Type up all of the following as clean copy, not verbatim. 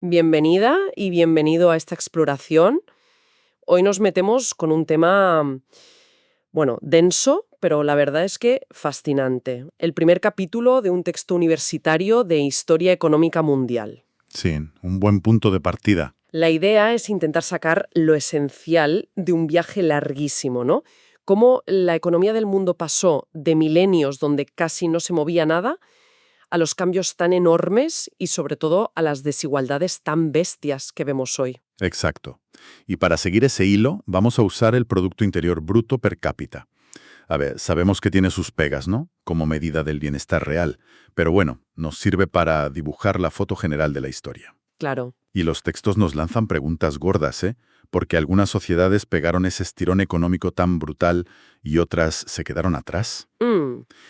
Bienvenida y bienvenido a esta exploración. Hoy nos metemos con un tema, bueno, denso, pero la verdad es que fascinante. El primer capítulo de un texto universitario de Historia Económica Mundial. Sí, un buen punto de partida. La idea es intentar sacar lo esencial de un viaje larguísimo, ¿no? Cómo la economía del mundo pasó de milenios donde casi no se movía nada a los cambios tan enormes y sobre todo a las desigualdades tan bestias que vemos hoy. Exacto. Y para seguir ese hilo, vamos a usar el Producto Interior Bruto per cápita. A ver, sabemos que tiene sus pegas, ¿no? Como medida del bienestar real. Pero bueno, nos sirve para dibujar la foto general de la historia. Claro. Y los textos nos lanzan preguntas gordas, ¿eh? Porque algunas sociedades pegaron ese estirón económico tan brutal y otras se quedaron atrás.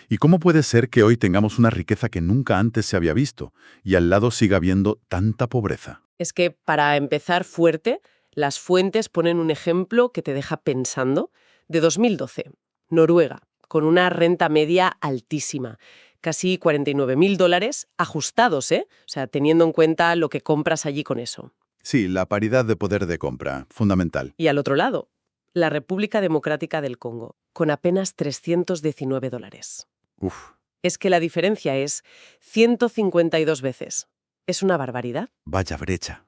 ¿Y cómo puede ser que hoy tengamos una riqueza que nunca antes se había visto y al lado siga habiendo tanta pobreza? Es que para empezar fuerte, las fuentes ponen un ejemplo que te deja pensando de 2012. Noruega, con una renta media altísima, casi $49.000 ajustados, ¿eh? O sea, teniendo en cuenta lo que compras allí con eso. Sí, la paridad de poder de compra, fundamental. Y al otro lado, la República Democrática del Congo, con apenas $319. Uf, Es que la diferencia es 152 veces. Es una barbaridad. vaya brecha.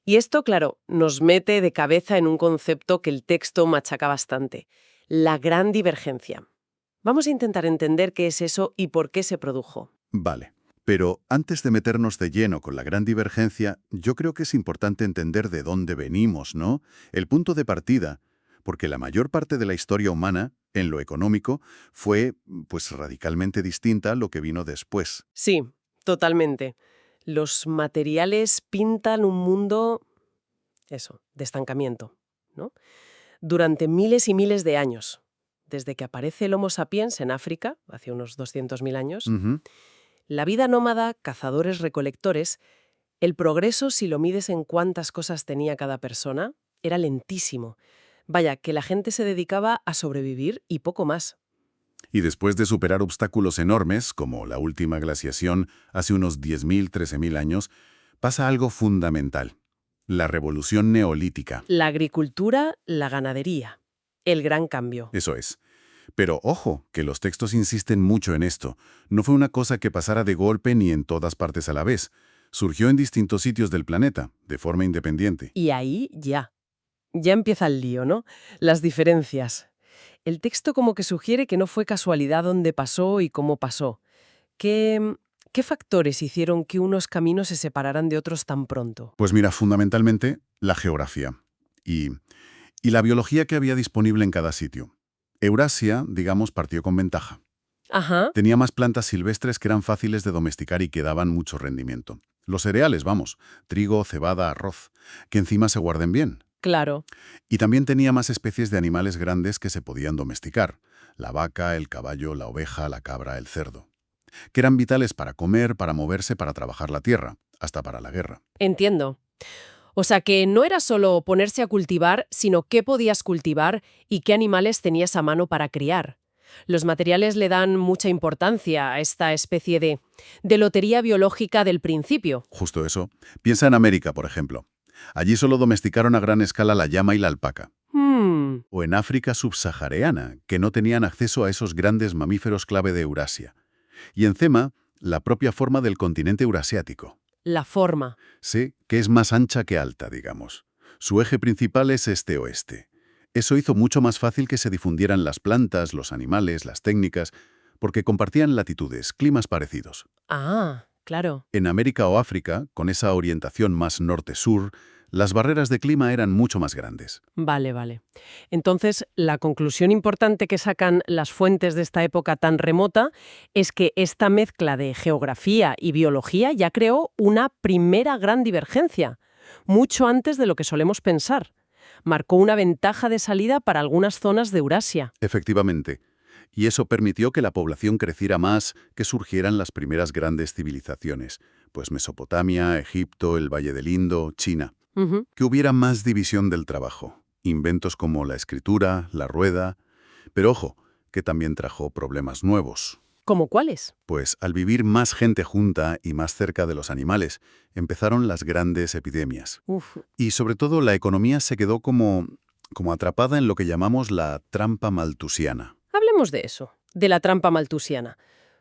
Y esto, claro, nos mete de cabeza en un concepto que el texto machaca bastante: la gran divergencia. Vamos a intentar entender qué es eso y por qué se produjo. Vale. Pero antes de meternos de lleno con la gran divergencia, yo creo que es importante entender de dónde venimos, ¿no? El punto de partida, porque la mayor parte de la historia humana, en lo económico, fue, pues, radicalmente distinta a lo que vino después. Sí, totalmente. Los materiales pintan un mundo, eso, de estancamiento, ¿no? Durante miles y miles de años. Desde que aparece el Homo sapiens en África, hace unos 200.000 años, Ujú. la vida nómada, cazadores-recolectores, el progreso, si lo mides en cuántas cosas tenía cada persona, era lentísimo. Vaya, que la gente se dedicaba a sobrevivir y poco más. Y después de superar obstáculos enormes, como la última glaciación hace unos 10.000, 13.000 años, pasa algo fundamental: la revolución neolítica. La agricultura, la ganadería. El gran cambio. Eso es. Pero ojo, que los textos insisten mucho en esto. No fue una cosa que pasara de golpe ni en todas partes a la vez. Surgió en distintos sitios del planeta, de forma independiente. Y ahí ya. Ya empieza el lío, ¿no? Las diferencias. El texto como que sugiere que no fue casualidad dónde pasó y cómo pasó. ¿Qué factores hicieron que unos caminos se separaran de otros tan pronto? Pues mira, fundamentalmente, la geografía y, y la biología que había disponible en cada sitio. Eurasia, digamos, partió con ventaja. Ajá, Tenía más plantas silvestres que eran fáciles de domesticar y que daban mucho rendimiento. Los cereales, vamos, trigo, cebada, arroz, que encima se guarden bien. claro. Y también tenía más especies de animales grandes que se podían domesticar: la vaca, el caballo, la oveja, la cabra, el cerdo, que eran vitales para comer, para moverse, para trabajar la tierra, hasta para la guerra. Entiendo. O sea que no era solo ponerse a cultivar, sino qué podías cultivar y qué animales tenías a mano para criar. Los materiales le dan mucha importancia a esta especie de lotería biológica del principio. Justo eso. Piensa en América, por ejemplo. Allí solo domesticaron a gran escala la llama y la alpaca. O en África subsahariana, que no tenían acceso a esos grandes mamíferos clave de Eurasia. Y encima, la propia forma del continente eurasiático. La forma. Sí, que es más ancha que alta, digamos. Su eje principal es este-oeste. Eso hizo mucho más fácil que se difundieran las plantas, los animales, las técnicas, porque compartían latitudes, climas parecidos. Ah, claro. En América o África, con esa orientación más norte-sur, las barreras de clima eran mucho más grandes. Vale, vale. Entonces, la conclusión importante que sacan las fuentes de esta época tan remota es que esta mezcla de geografía y biología ya creó una primera gran divergencia, mucho antes de lo que solemos pensar. Marcó una ventaja de salida para algunas zonas de Eurasia. Efectivamente. Y eso permitió que la población creciera más, que surgieran las primeras grandes civilizaciones, pues Mesopotamia, Egipto, el Valle del Indo, China. Ujú. Que hubiera más división del trabajo, inventos como la escritura, la rueda, pero ojo, que también trajo problemas nuevos. ¿Cómo cuáles? Pues al vivir más gente junta y más cerca de los animales, empezaron las grandes epidemias. Uf. Y sobre todo la economía se quedó como atrapada en lo que llamamos la trampa maltusiana. Hablemos de eso, de la trampa maltusiana,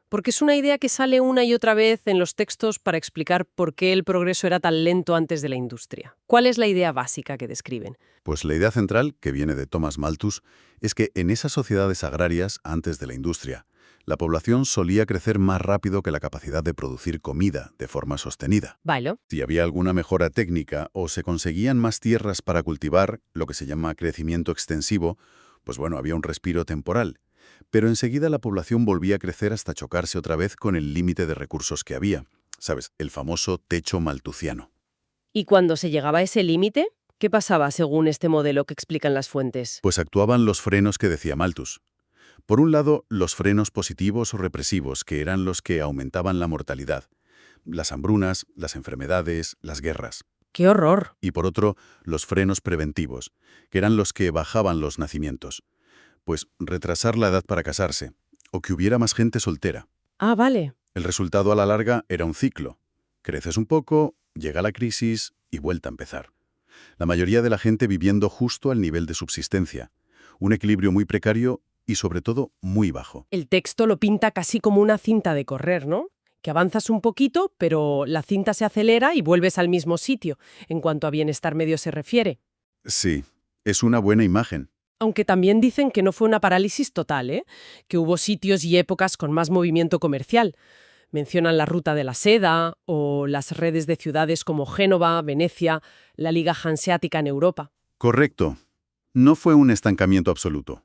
porque es una idea que sale una y otra vez en los textos para explicar por qué el progreso era tan lento antes de la industria. ¿Cuál es la idea básica que describen? Pues la idea central, que viene de Thomas Malthus, es que en esas sociedades agrarias, antes de la industria, la población solía crecer más rápido que la capacidad de producir comida de forma sostenida. Bailo. Si había alguna mejora técnica o se conseguían más tierras para cultivar, lo que se llama crecimiento extensivo, pues bueno, había un respiro temporal. Pero enseguida la población volvía a crecer hasta chocarse otra vez con el límite de recursos que había. ¿Sabes? El famoso techo malthusiano. ¿Y cuando se llegaba a ese límite? ¿Qué pasaba según este modelo que explican las fuentes? Pues actuaban los frenos que decía Malthus. Por un lado, los frenos positivos o represivos, que eran los que aumentaban la mortalidad, las hambrunas, las enfermedades, las guerras. ¡Qué horror! Y por otro, los frenos preventivos, que eran los que bajaban los nacimientos. Pues retrasar la edad para casarse, o que hubiera más gente soltera. Ah, vale. El resultado a la larga era un ciclo. Creces un poco, llega la crisis y vuelta a empezar. La mayoría de la gente viviendo justo al nivel de subsistencia. Un equilibrio muy precario y sobre todo muy bajo. El texto lo pinta casi como una cinta de correr, ¿no? Que avanzas un poquito, pero la cinta se acelera y vuelves al mismo sitio, en cuanto a bienestar medio se refiere. Sí, es una buena imagen. Aunque también dicen que no fue una parálisis total, ¿eh? Que hubo sitios y épocas con más movimiento comercial. Mencionan la ruta de la seda o las redes de ciudades como Génova, Venecia, la Liga Hanseática en Europa. Correcto. No fue un estancamiento absoluto.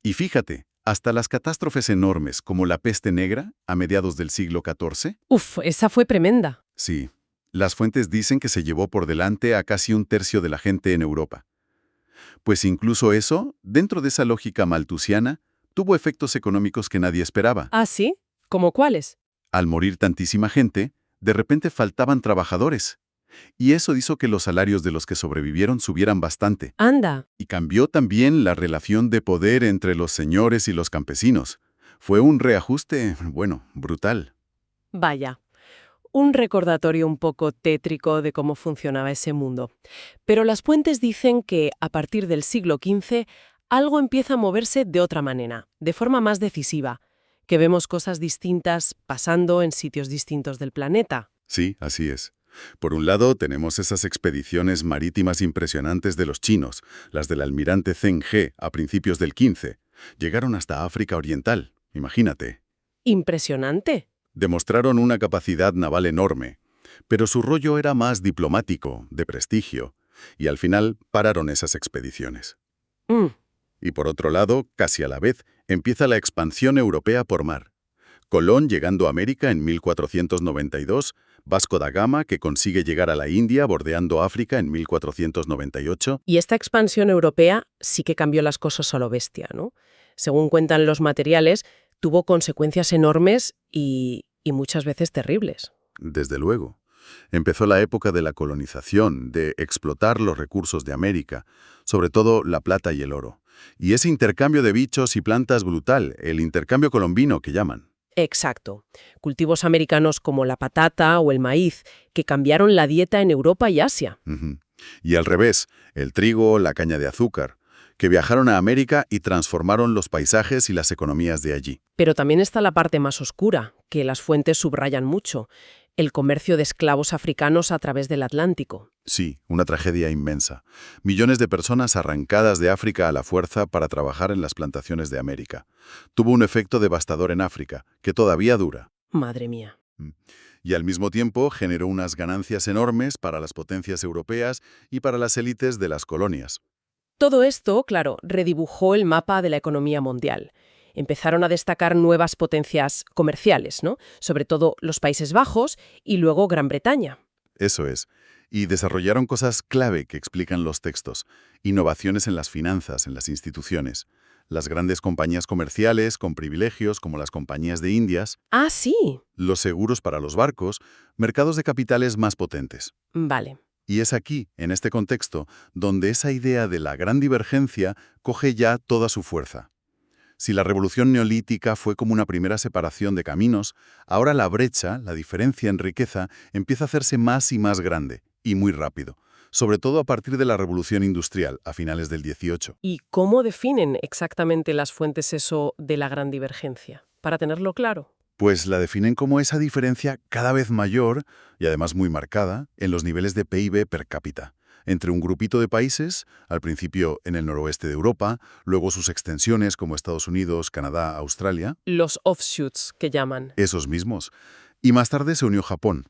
Y fíjate, hasta las catástrofes enormes como la peste negra a mediados del siglo XIV. Uf, esa fue tremenda. Sí, las fuentes dicen que se llevó por delante a casi un tercio de la gente en Europa. Pues incluso eso, dentro de esa lógica malthusiana, tuvo efectos económicos que nadie esperaba. ¿Ah, sí? ¿Cómo cuáles? Al morir tantísima gente, de repente faltaban trabajadores. Y eso hizo que los salarios de los que sobrevivieron subieran bastante. Anda. Y cambió también la relación de poder entre los señores y los campesinos. Fue un reajuste, bueno, brutal. Vaya. Un recordatorio un poco tétrico de cómo funcionaba ese mundo. Pero las fuentes dicen que, a partir del siglo XV, algo empieza a moverse de otra manera, de forma más decisiva, que vemos cosas distintas pasando en sitios distintos del planeta. Sí, así es. Por un lado, tenemos esas expediciones marítimas impresionantes de los chinos, las del almirante Zheng He a principios del XV. Llegaron hasta África Oriental, imagínate. Impresionante. Demostraron una capacidad naval enorme, pero su rollo era más diplomático, de prestigio, y al final pararon esas expediciones. Mm. Y por otro lado, casi a la vez, empieza la expansión europea por mar. Colón llegando a América en 1492, Vasco da Gama, que consigue llegar a la India bordeando África en 1498. Y esta expansión europea sí que cambió las cosas a lo bestia, ¿no? Según cuentan los materiales, tuvo consecuencias enormes y muchas veces terribles. Desde luego. Empezó la época de la colonización, de explotar los recursos de América, sobre todo la plata y el oro. Y ese intercambio de bichos y plantas brutal, el intercambio colombino que llaman. Exacto. Cultivos americanos como la patata o el maíz, que cambiaron la dieta en Europa y Asia. Ujú. Y al revés, el trigo, la caña de azúcar, que viajaron a América y transformaron los paisajes y las economías de allí. Pero también está la parte más oscura, que las fuentes subrayan mucho, el comercio de esclavos africanos a través del Atlántico. Sí, una tragedia inmensa. Millones de personas arrancadas de África a la fuerza para trabajar en las plantaciones de América. Tuvo un efecto devastador en África, que todavía dura. Madre mía. Y al mismo tiempo generó unas ganancias enormes para las potencias europeas y para las élites de las colonias. Todo esto, claro, redibujó el mapa de la economía mundial. Empezaron a destacar nuevas potencias comerciales, ¿no? Sobre todo los Países Bajos y luego Gran Bretaña. Eso es. Y desarrollaron cosas clave que explican los textos. Innovaciones en las finanzas, en las instituciones. Las grandes compañías comerciales con privilegios como las compañías de Indias. Ah, sí. Los seguros para los barcos. Mercados de capitales más potentes. Vale. Y es aquí, en este contexto, donde esa idea de la gran divergencia coge ya toda su fuerza. Si la revolución neolítica fue como una primera separación de caminos, ahora la brecha, la diferencia en riqueza, empieza a hacerse más y más grande, y muy rápido, sobre todo a partir de la revolución industrial, a finales del 18. ¿Y cómo definen exactamente las fuentes eso de la gran divergencia? Para tenerlo claro. Pues la definen como esa diferencia cada vez mayor, y además muy marcada, en los niveles de PIB per cápita, entre un grupito de países, al principio en el noroeste de Europa, luego sus extensiones como Estados Unidos, Canadá, Australia, Los offshoots que llaman. esos mismos. Y más tarde se unió Japón.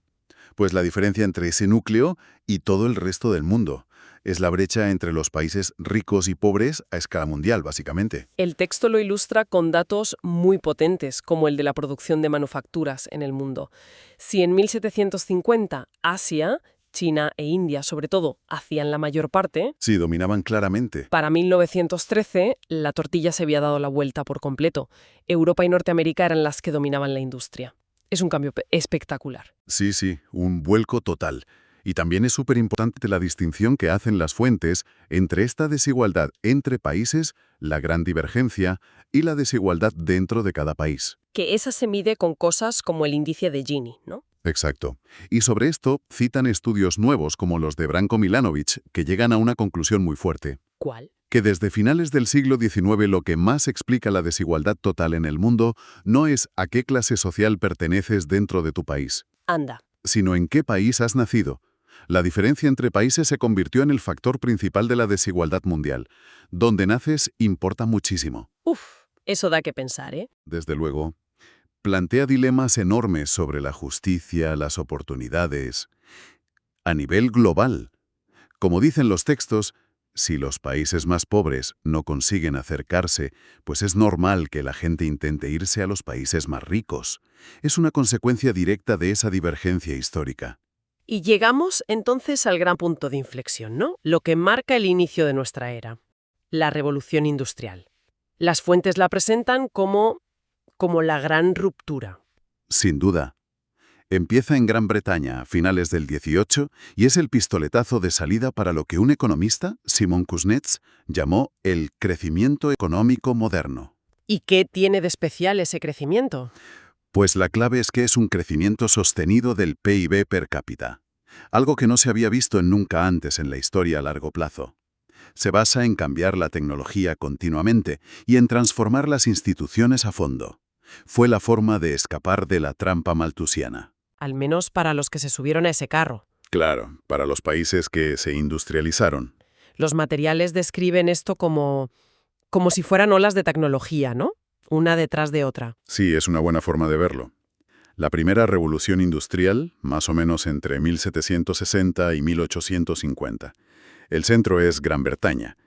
Pues la diferencia entre ese núcleo y todo el resto del mundo es la brecha entre los países ricos y pobres a escala mundial, básicamente. El texto lo ilustra con datos muy potentes, como el de la producción de manufacturas en el mundo. Si en 1750 Asia, China e India, sobre todo, hacían la mayor parte, Sí, dominaban claramente. para 1913 la tortilla se había dado la vuelta por completo. Europa y Norteamérica eran las que dominaban la industria. Es un cambio espectacular. Sí, sí, un vuelco total. Y también es súper importante la distinción que hacen las fuentes entre esta desigualdad entre países, la gran divergencia, y la desigualdad dentro de cada país. Que esa se mide con cosas como el índice de Gini, ¿no? Exacto. Y sobre esto citan estudios nuevos como los de Branko Milanovic, que llegan a una conclusión muy fuerte. ¿Cuál? Que desde finales del siglo XIX lo que más explica la desigualdad total en el mundo no es a qué clase social perteneces dentro de tu país, Anda. sino en qué país has nacido. La diferencia entre países se convirtió en el factor principal de la desigualdad mundial. Donde naces importa muchísimo. Uf, eso da que pensar, ¿eh? Desde luego, plantea dilemas enormes sobre la justicia, las oportunidades, a nivel global. Como dicen los textos, si los países más pobres no consiguen acercarse, pues es normal que la gente intente irse a los países más ricos. Es una consecuencia directa de esa divergencia histórica. Y llegamos entonces al gran punto de inflexión, ¿no? Lo que marca el inicio de nuestra era, la revolución industrial. Las fuentes la presentan como la gran ruptura. Sin duda. Empieza en Gran Bretaña a finales del 18 y es el pistoletazo de salida para lo que un economista, Simon Kuznets, llamó el crecimiento económico moderno. ¿Y qué tiene de especial ese crecimiento? Pues la clave es que es un crecimiento sostenido del PIB per cápita, algo que no se había visto nunca antes en la historia a largo plazo. Se basa en cambiar la tecnología continuamente y en transformar las instituciones a fondo. Fue la forma de escapar de la trampa malthusiana. Al menos para los que se subieron a ese carro. Claro, para los países que se industrializaron. Los materiales describen esto como si fueran olas de tecnología, ¿no? Una detrás de otra. Sí, es una buena forma de verlo. La primera revolución industrial, más o menos entre 1760 y 1850. El centro es Gran Bretaña.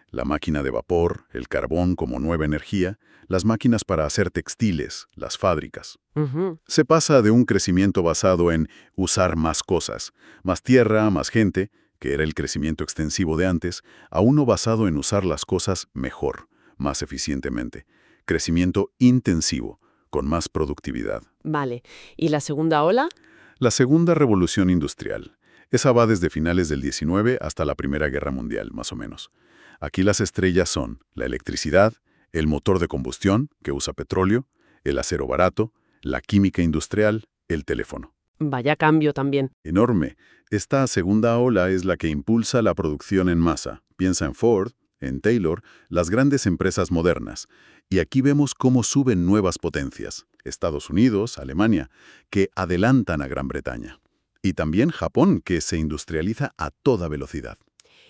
La máquina de vapor, el carbón como nueva energía, las máquinas para hacer textiles, las fábricas. Ujú. Se pasa de un crecimiento basado en usar más cosas, más tierra, más gente, que era el crecimiento extensivo de antes, a uno basado en usar las cosas mejor, más eficientemente. Crecimiento intensivo, con más productividad. Vale. ¿Y la segunda ola? La segunda revolución industrial. Esa va desde finales del 19 hasta la Primera Guerra Mundial, más o menos. Aquí las estrellas son la electricidad, el motor de combustión, que usa petróleo, el acero barato, la química industrial, el teléfono. Vaya cambio también. Enorme. Esta segunda ola es la que impulsa la producción en masa. Piensa en Ford, en Taylor, las grandes empresas modernas. Y aquí vemos cómo suben nuevas potencias, Estados Unidos, Alemania, que adelantan a Gran Bretaña. Y también Japón, que se industrializa a toda velocidad.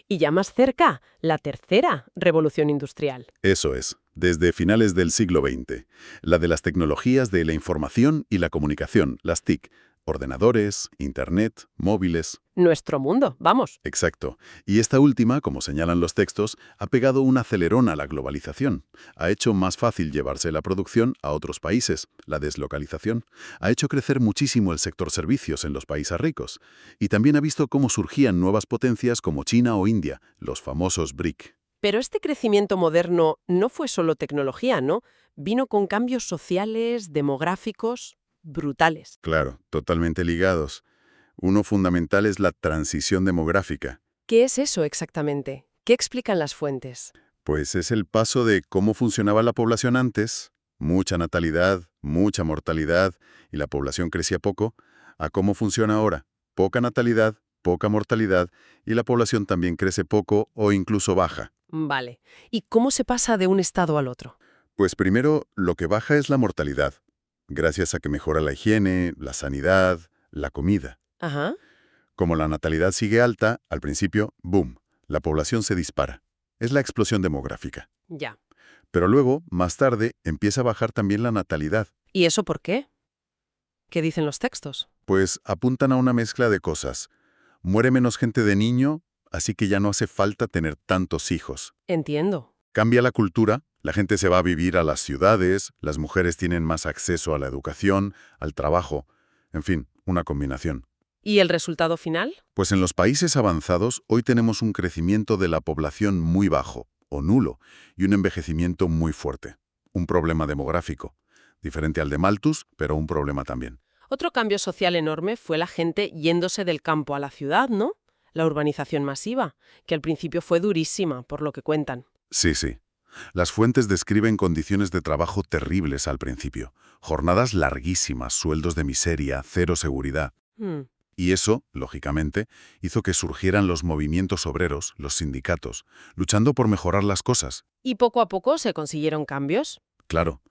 Y ya más cerca, la tercera revolución industrial. Eso es, desde finales del siglo XX. La de las tecnologías de la información y la comunicación, las TIC. Ordenadores, Internet, móviles. Nuestro mundo, vamos. Exacto. Y esta última, como señalan los textos, ha pegado un acelerón a la globalización. Ha hecho más fácil llevarse la producción a otros países, la deslocalización. Ha hecho crecer muchísimo el sector servicios en los países ricos. Y también ha visto cómo surgían nuevas potencias como China o India, los famosos BRIC. Pero este crecimiento moderno no fue solo tecnología, ¿no? Vino con cambios sociales, demográficos, brutales. Claro, totalmente ligados. Uno fundamental es la transición demográfica. ¿Qué es eso exactamente? ¿Qué explican las fuentes? Pues es el paso de cómo funcionaba la población antes, mucha natalidad, mucha mortalidad, y la población crecía poco, a cómo funciona ahora, poca natalidad, poca mortalidad, y la población también crece poco o incluso baja. Vale. ¿Y cómo se pasa de un estado al otro? Pues primero, lo que baja es la mortalidad, gracias a que mejora la higiene, la sanidad, la comida. Ajá. Como la natalidad sigue alta, al principio, ¡boom!, la población se dispara. Es la explosión demográfica. Ya. Pero luego, más tarde, empieza a bajar también la natalidad, ¿Y eso por qué? ¿Qué dicen los textos? pues apuntan a una mezcla de cosas. Muere menos gente de niño, así que ya no hace falta tener tantos hijos. Entiendo. Cambia la cultura, la gente se va a vivir a las ciudades, las mujeres tienen más acceso a la educación, al trabajo, en fin, una combinación. ¿Y el resultado final? Pues en los países avanzados hoy tenemos un crecimiento de la población muy bajo, o nulo, y un envejecimiento muy fuerte. Un problema demográfico, diferente al de Malthus, pero un problema también. Otro cambio social enorme fue la gente yéndose del campo a la ciudad, ¿no? La urbanización masiva, que al principio fue durísima, por lo que cuentan. Sí, sí. Las fuentes describen condiciones de trabajo terribles al principio. Jornadas larguísimas, sueldos de miseria, cero seguridad. Hmm. Y eso, lógicamente, hizo que surgieran los movimientos obreros, los sindicatos, luchando por mejorar las cosas. Y poco a poco se consiguieron cambios. Claro,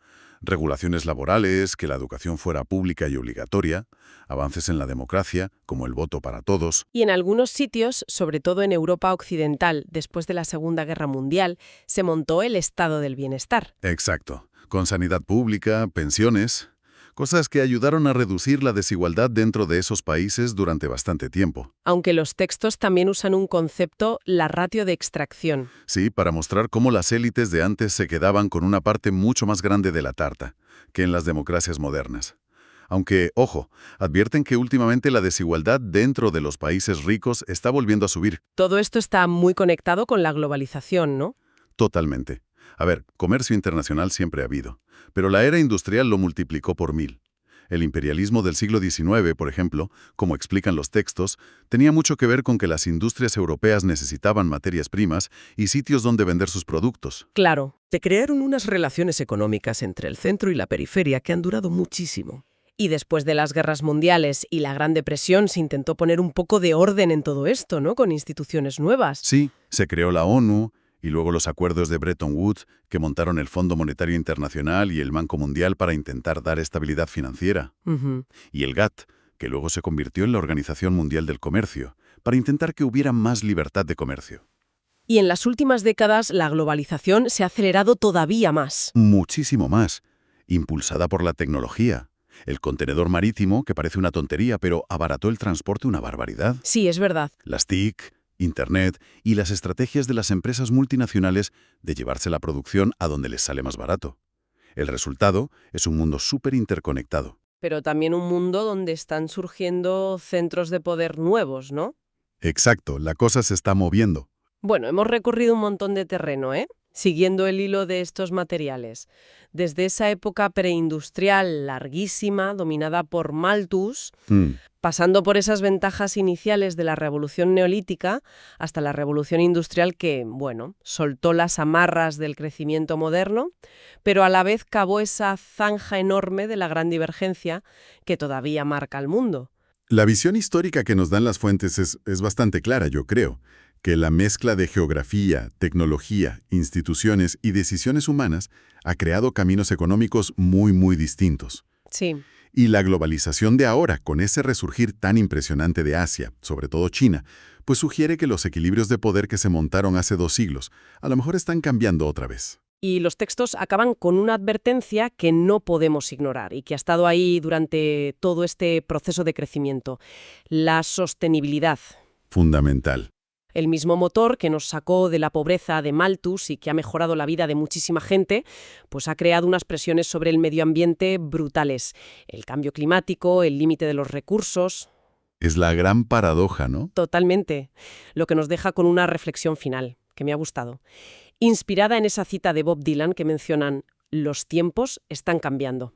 regulaciones laborales, que la educación fuera pública y obligatoria, avances en la democracia, como el voto para todos. Y en algunos sitios, sobre todo en Europa occidental, después de la Segunda Guerra Mundial, se montó el estado del bienestar. Exacto, con sanidad pública, pensiones, cosas que ayudaron a reducir la desigualdad dentro de esos países durante bastante tiempo. Aunque los textos también usan un concepto, la ratio de extracción. Sí, para mostrar cómo las élites de antes se quedaban con una parte mucho más grande de la tarta que en las democracias modernas. Aunque, ojo, advierten que últimamente la desigualdad dentro de los países ricos está volviendo a subir. Todo esto está muy conectado con la globalización, ¿no? Totalmente. A ver, comercio internacional siempre ha habido, pero la era industrial lo multiplicó por 1000. El imperialismo del siglo XIX, por ejemplo, como explican los textos, tenía mucho que ver con que las industrias europeas necesitaban materias primas y sitios donde vender sus productos. Claro. Se crearon unas relaciones económicas entre el centro y la periferia que han durado muchísimo. Y después de las guerras mundiales y la Gran Depresión se intentó poner un poco de orden en todo esto, ¿no? Con instituciones nuevas. Sí, se creó la ONU y luego los acuerdos de Bretton Woods, que montaron el Fondo Monetario Internacional y el Banco Mundial para intentar dar estabilidad financiera. Ujú. Y el GATT, que luego se convirtió en la Organización Mundial del Comercio, para intentar que hubiera más libertad de comercio. Y en las últimas décadas la globalización se ha acelerado todavía más. Muchísimo más, impulsada por la tecnología. El contenedor marítimo, que parece una tontería, pero abarató el transporte una barbaridad. Sí, es verdad. Las TIC, Internet y las estrategias de las empresas multinacionales de llevarse la producción a donde les sale más barato. El resultado es un mundo súper interconectado. Pero también un mundo donde están surgiendo centros de poder nuevos, ¿no? Exacto, la cosa se está moviendo. Bueno, hemos recorrido un montón de terreno, ¿eh? Siguiendo el hilo de estos materiales. Desde esa época preindustrial larguísima, dominada por Malthus, pasando por esas ventajas iniciales de la revolución neolítica hasta la revolución industrial que, bueno, soltó las amarras del crecimiento moderno, pero a la vez cavó esa zanja enorme de la gran divergencia que todavía marca el mundo. La visión histórica que nos dan las fuentes es bastante clara, yo creo, que la mezcla de geografía, tecnología, instituciones y decisiones humanas ha creado caminos económicos muy distintos. Sí. Y la globalización de ahora, con ese resurgir tan impresionante de Asia, sobre todo China, pues sugiere que los equilibrios de poder que se montaron hace 2 siglos a lo mejor están cambiando otra vez. Y los textos acaban con una advertencia que no podemos ignorar y que ha estado ahí durante todo este proceso de crecimiento. La sostenibilidad. Fundamental. El mismo motor que nos sacó de la pobreza de Malthus y que ha mejorado la vida de muchísima gente, pues ha creado unas presiones sobre el medio ambiente brutales. El cambio climático, el límite de los recursos. Es la gran paradoja, ¿no? Totalmente. Lo que nos deja con una reflexión final, que me ha gustado. Inspirada en esa cita de Bob Dylan que mencionan, los tiempos están cambiando.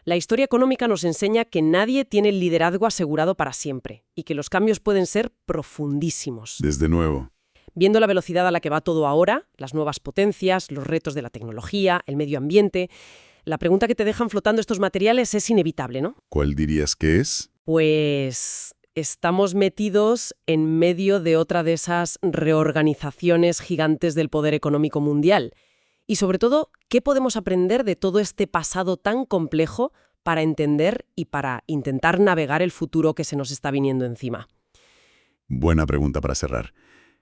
La historia económica nos enseña que nadie tiene el liderazgo asegurado para siempre y que los cambios pueden ser profundísimos. Desde nuevo. Viendo la velocidad a la que va todo ahora, las nuevas potencias, los retos de la tecnología, el medio ambiente, la pregunta que te dejan flotando estos materiales es inevitable, ¿no? ¿Cuál dirías que es? Pues estamos metidos en medio de otra de esas reorganizaciones gigantes del poder económico mundial. Y sobre todo, ¿qué podemos aprender de todo este pasado tan complejo para entender y para intentar navegar el futuro que se nos está viniendo encima? Buena pregunta para cerrar.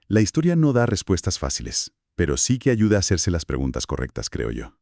La historia no da respuestas fáciles, pero sí que ayuda a hacerse las preguntas correctas, creo yo.